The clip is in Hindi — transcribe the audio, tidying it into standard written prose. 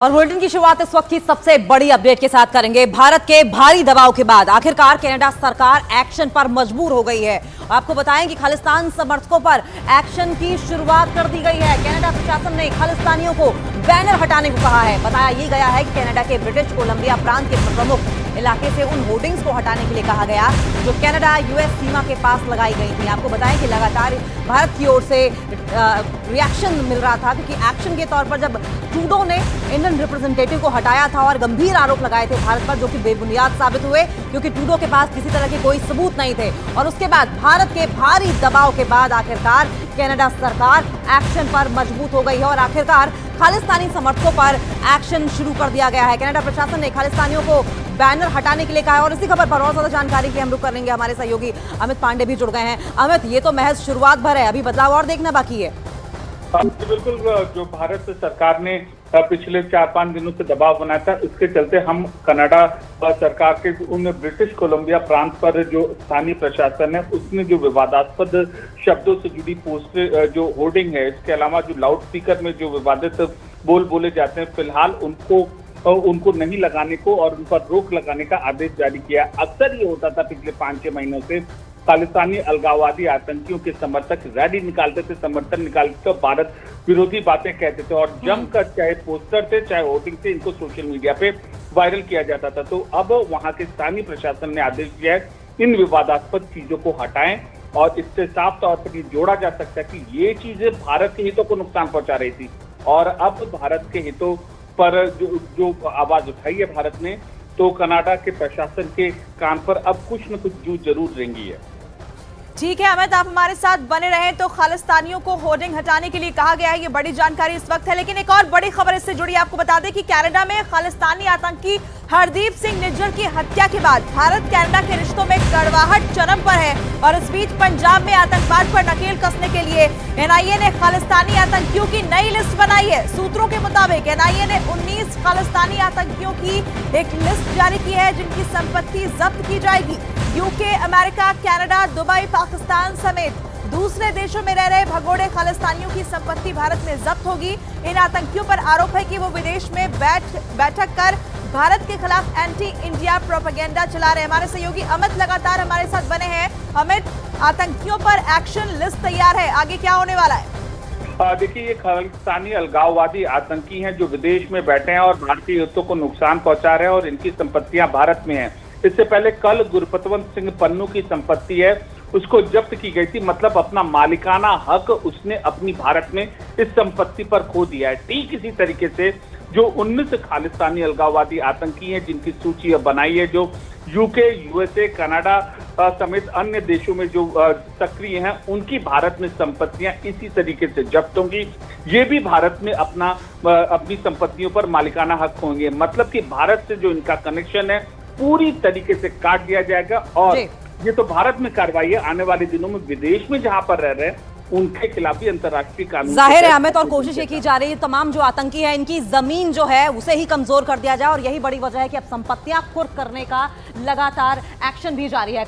और बुलेटिन की शुरुआत इस वक्त की सबसे बड़ी अपडेट के साथ करेंगे। भारत के भारी दबाव के बाद आखिरकार कनाडा सरकार एक्शन पर मजबूर हो गई है। आपको बताएं कि खालिस्तान समर्थकों पर एक्शन की शुरुआत कर दी गई है। कनाडा प्रशासन ने खालिस्तानियों को बैनर हटाने को कहा है। बताया ये गया है कि कनाडा के ब्रिटिश कोलंबिया प्रांत के प्रमुख इलाके से उन होर्डिंग्स को हटाने के लिए कहा गया जो कनाडा यूएस सीमा के पास लगाई गई थी। आपको बताएं कि लगातार भारत की ओर से रिएक्शन मिल रहा था, क्योंकि एक्शन के तौर पर जब ट्रूडो ने इंडियन रिप्रेजेंटेटिव को हटाया था और गंभीर आरोप लगाए थे भारत पर, जो कि बेबुनियाद साबित हुए क्योंकि ट्रूडो के पास किसी तरह के कोई सबूत नहीं थे। और उसके बाद भारत के भारी दबाव के बाद आखिरकार कनाडा सरकार एक्शन पर मजबूत हो गई है और आखिरकार खालिस्तानी समर्थकों पर एक्शन शुरू कर दिया गया है। कनाडा प्रशासन ने खालिस्तानियों को बैनर हटाने के लिए कहा है। और इसी खबर पर और ज्यादा जानकारी के लिए हम रुक कर लेंगे, हमारे सहयोगी अमित पांडे भी जुड़ गए हैं। अमित, ये तो महज शुरुआत भर है, अभी बदलाव और देखना बाकी है। बिल्कुल, जो भारत सरकार ने पिछले 4-5 दिनों से दबाव बनाया था, इसके चलते हम कनाडा सरकार के उन ब्रिटिश कोलंबिया प्रांत पर जो स्थानीय प्रशासन है उसने जो विवादास्पद शब्दों से जुड़ी पोस्टर जो होर्डिंग है, इसके अलावा जो लाउड स्पीकर में जो विवादित बोल बोले जाते हैं, फिलहाल उनको नहीं लगाने को और उन पर रोक लगाने का आदेश जारी किया। अक्सर ये होता था पिछले 5-6 महीनों से, खालिस्तानी अलगाववादी आतंकियों के समर्थक रैली निकालते थे, समर्थन निकालते थे, भारत विरोधी बातें कहते थे और जमकर चाहे पोस्टर थे चाहे होर्डिंग थे, इनको सोशल मीडिया पे वायरल किया जाता था। तो अब वहां के स्थानीय प्रशासन ने आदेश दिया है इन विवादास्पद चीजों को हटाएं और इससे साफ तौर पर ये जोड़ा जा सकता है कि ये चीजें भारत के हितों को नुकसान पहुंचा रही थी और अब भारत के हितों पर जो आवाज उठाई है भारत ने, तो कनाडा के प्रशासन के कान पर अब कुछ न कुछ जू जरूर रेंगी है। ठीक है अमित, आप हमारे साथ बने रहें। तो खालिस्तानियों को होर्डिंग हटाने के लिए कहा गया है, ये बड़ी जानकारी इस वक्त है। लेकिन एक और बड़ी खबर इससे जुड़ी, आपको बता दें कि कनाडा में खालिस्तानी आतंकी हरदीप सिंह निज्जर की हत्या के बाद भारत कनाडा के रिश्तों में कड़वाहट चरम पर है। और इस बीच पंजाब में आतंकवाद पर नकेल कसने के लिए एनआईए ने खालिस्तानी आतंकियों की नई लिस्ट बनाई है। सूत्रों के मुताबिक एनआईए ने 19 खालिस्तानी आतंकियों की एक लिस्ट जारी की है जिनकी संपत्ति जब्त की जाएगी। UK, America, Canada, Dubai, Pakistan समेत दूसरे देशों में रह रहे भगोड़े खालिस्तानियों की संपत्ति भारत में जब्त होगी। इन आतंकियों पर आरोप है कि वो विदेश में बैठक कर भारत के खिलाफ एंटी इंडिया प्रोपेगेंडा चला रहे हैं। हमारे सहयोगी अमित लगातार हमारे साथ बने हैं। अमित, आतंकियों पर एक्शन लिस्ट तैयार है, आगे क्या होने वाला है? देखिए, ये खालिस्तानी अलगाववादी आतंकी हैं जो विदेश में बैठे हैं और भारतीय हितों को नुकसान पहुंचा रहे हैं और इनकी संपत्तियां भारत में हैं। इससे पहले कल गुरपतवंत सिंह पन्नू की संपत्ति है उसको जब्त की गई थी, मतलब अपना मालिकाना हक उसने अपनी भारत में इस संपत्ति पर खो दिया है। ठीक इसी तरीके से जो 19 खालिस्तानी अलगाववादी आतंकी हैं जिनकी सूची अब बनाई है, जो यूके, यूएसए, कनाडा समेत अन्य देशों में जो सक्रिय हैं, उनकी भारत में संपत्तियां इसी तरीके से जब्त होंगी। ये भी भारत में अपनी संपत्तियों पर मालिकाना हक होंगे, मतलब कि भारत से जो इनका कनेक्शन है पूरी तरीके से काट दिया जाएगा। और ये तो भारत में कार्रवाई है, आने वाले दिनों में विदेश में जहां पर रह रहे हैं उनके खिलाफ भी अंतर्राष्ट्रीय कानून जाहिर है अमित, और कोशिश ये की जा रही है तमाम जो आतंकी है इनकी जमीन जो है उसे ही कमजोर कर दिया जाए और यही बड़ी वजह है कि अब संपत्तियां कुर्क करने का लगातार एक्शन भी जारी है।